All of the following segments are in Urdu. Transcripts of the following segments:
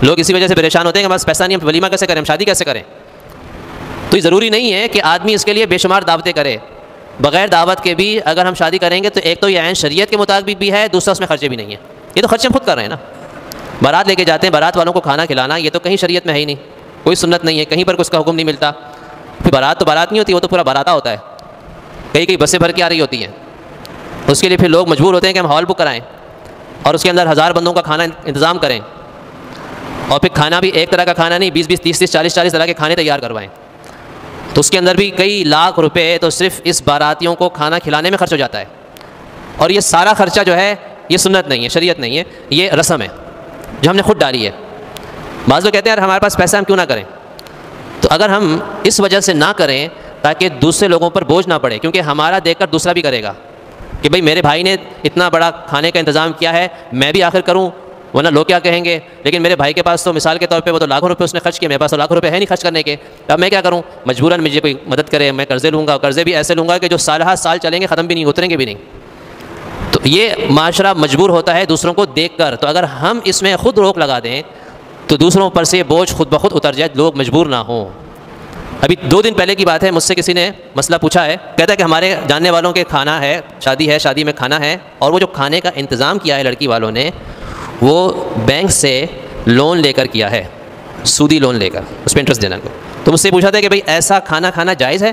لوگ اسی وجہ سے پریشان ہوتے ہیں کہ بس پیسہ نہیں، ہم ولیمہ کیسے کریں، ہم شادی کیسے کریں. تو یہ ضروری نہیں ہے کہ آدمی اس کے لیے بے شمار دعوتیں کرے. بغیر دعوت کے بھی اگر ہم شادی کریں گے تو ایک تو یہ عین شریعت کے مطابق بھی ہے، دوسرا اس میں خرچے بھی نہیں ہیں. یہ تو خرچے ہم خود کر رہے ہیں نا. بارات لے کے جاتے ہیں، بارات والوں کو کھانا کھلانا، یہ تو کہیں شریعت میں ہے ہی نہیں، کوئی سنت نہیں ہے، کہیں پر اس کا حکم نہیں ملتا. پھر بارات تو بارات نہیں ہوتی، وہ تو پورا باراتا ہوتا ہے، کئی بسیں بھر کے آ رہی ہوتی ہیں. اس کے لیے پھر لوگ مجبور ہوتے ہیں کہ ہم ہال بک کرائیں اور اس کے اندر 1000 بندوں کا کھانا انتظام کریں، اور پھر کھانا بھی ایک طرح کا کھانا نہیں، 20 30 40 طرح کے کھانے تیار کروائیں. تو اس کے اندر بھی کئی لاکھ روپے تو صرف اس باراتیوں کو کھانا کھلانے میں خرچ ہو جاتا ہے. اور یہ سارا خرچہ جو ہے یہ سنت نہیں ہے، شریعت نہیں ہے، یہ رسم ہے جو ہم نے خود ڈالی ہے. بعض لوگ کہتے ہیں یار ہمارے پاس پیسہ ہم کیوں نہ کریں. تو اگر ہم اس وجہ سے نہ کریں تاکہ دوسرے لوگوں پر بوجھ نہ پڑے، کیونکہ ہمارا دیکھ کر دوسرا بھی کرے گا کہ بھئی میرے بھائی نے اتنا بڑا کھانے کا انتظام کیا ہے، میں بھی آخر کروں، ورنہ لوگ کیا کہیں گے. لیکن میرے بھائی کے پاس تو مثال کے طور پہ وہ تو لاکھوں روپے اس نے خرچ کیے، میرے پاس تو لاکھوں روپے ہے نہیں خرچ کرنے کے، اب میں کیا کروں. مجبوراً مجھے کوئی مدد کرے، میں قرضے لوں گا، قرضے بھی ایسے لوں گا کہ جو سالہ سال چلیں گے، ختم بھی نہیں، اتریں گے بھی نہیں. تو یہ معاشرہ مجبور ہوتا ہے دوسروں کو دیکھ کر. تو اگر ہم اس میں خود روک لگا دیں تو دوسروں پر سے بوجھ خود بخود اتر جائے، لوگ مجبور نہ ہوں. ابھی 2 دن پہلے کی بات ہے، مجھ سے کسی نے مسئلہ پوچھا ہے، کہتا ہے کہ ہمارے جاننے والوں کے کھانا ہے، شادی میں کھانا ہے، اور وہ جو کھانے کا انتظام کیا ہے لڑکی والوں نے، وہ بینک سے لون لے کر کیا ہے، سودی لون لے کر، اس پہ انٹرسٹ دینا کو. تو مجھ سے پوچھا تھا کہ بھئی ایسا کھانا کھانا جائز ہے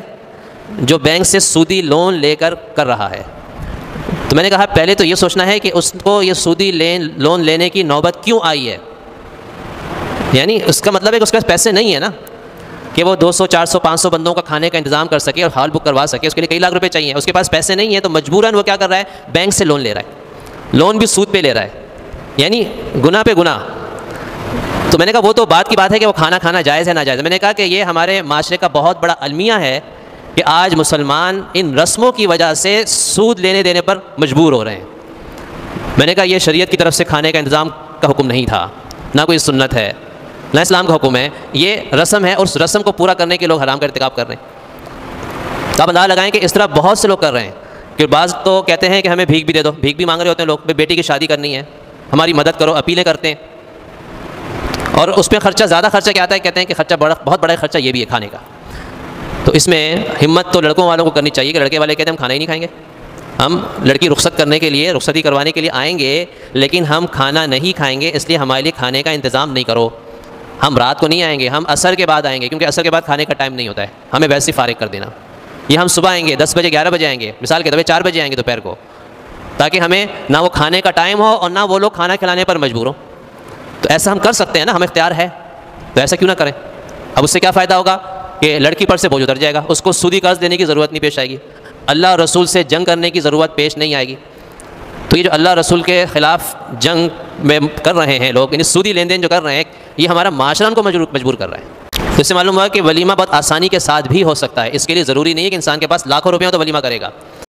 جو بینک سے سودی لون لے کر رہا ہے. تو میں نے کہا پہلے تو یہ سوچنا ہے کہ اس کو یہ سودی لون لینے کی نوبت کیوں آئی ہے. یعنی اس کا مطلب ہے کہ اس کے پاس پیسے نہیں ہیں نا کہ وہ 200 400 500 بندوں کا کھانے کا انتظام کر سکے اور ہال بک کروا سکے. اس کے لیے کئی لاکھ روپے چاہیے، اس کے پاس پیسے نہیں ہیں، تو مجبوراً وہ کیا کر رہا ہے، بینک سے لون لے رہا ہے، لون بھی سود پہ لے رہا ہے، یعنی گناہ پہ گناہ. تو میں نے کہا وہ تو بات کی بات ہے کہ وہ کھانا کھانا جائز ہے ناجائز. میں نے کہا کہ یہ ہمارے معاشرے کا بہت بڑا المیہ ہے کہ آج مسلمان ان رسموں کی وجہ سے سود لینے دینے پر مجبور ہو رہے ہیں. میں نے کہا یہ شریعت کی طرف سے کھانے کا انتظام کا حکم نہیں تھا، نہ کوئی سنت ہے، نہ اسلام کا حکم ہے، یہ رسم ہے، اور اس رسم کو پورا کرنے کے لوگ حرام کا ارتکاب کر رہے ہیں. تو آپ اندازہ لگائیں کہ اس طرح بہت سے لوگ کر رہے ہیں. کہ بعض تو کہتے ہیں کہ ہمیں بھیک بھی دے دو، بھیک بھی مانگ رہے ہوتے ہیں لوگ، بیٹی کی شادی کرنی ہے، ہماری مدد کرو، اپیلیں کرتے ہیں. اور اس پہ خرچہ، زیادہ خرچہ کیا آتا ہے، کہتے ہیں کہ خرچہ بہت بڑا خرچہ یہ بھی ہے کھانے کا. تو اس میں ہمت تو لڑکوں والوں کو کرنی چاہیے کہ لڑکے والے کہتے ہیں ہم کھانا ہی نہیں کھائیں گے، ہم لڑکی رخصت کرنے کے لیے، رخصتی کروانے کے لیے آئیں گے، لیکن ہم کھانا نہیں کھائیں گے، اس لیے ہمارے لیے کھانے کا انتظام نہیں کرو. ہم رات کو نہیں آئیں گے، ہم عصر کے بعد آئیں گے، کیونکہ عصر کے بعد کھانے کا ٹائم نہیں ہوتا ہے، ہمیں ویسے ہی فارغ کر دینا. یہ ہم صبح آئیں گے 10 بجے 11 بجے آئیں گے، مثال کے طور پہ 4 بجے آئیں گے دوپہر کو، تاکہ ہمیں نہ وہ کھانے کا ٹائم ہو اور نہ وہ لوگ کھانا کھلانے پر مجبور ہوں. تو ایسا ہم کر سکتے ہیں نا، ہمیں اختیار ہے، تو ایسا کیوں نہ کریں. اب اس سے کیا فائدہ ہوگا کہ لڑکی پر سے بوجھ اتر جائے گا، اس کو سودی قرض دینے کی ضرورت نہیں پیش آئے گی، اللہ اور رسول سے جنگ کرنے کی ضرورت پیش نہیں آئے گی. تو یہ جو اللہ رسول کے خلاف جنگ میں کر رہے ہیں لوگ، یعنی سودی لین دین جو کر رہے ہیں، یہ ہمارا معاشرہ ان کو مجبور کر رہا ہے. تو اس سے معلوم ہوا کہ ولیمہ بہت آسانی کے ساتھ بھی ہو سکتا ہے. اس کے لیے ضروری نہیں ہے کہ انسان کے پاس لاکھوں روپے ہوں تو ولیمہ کرے گا.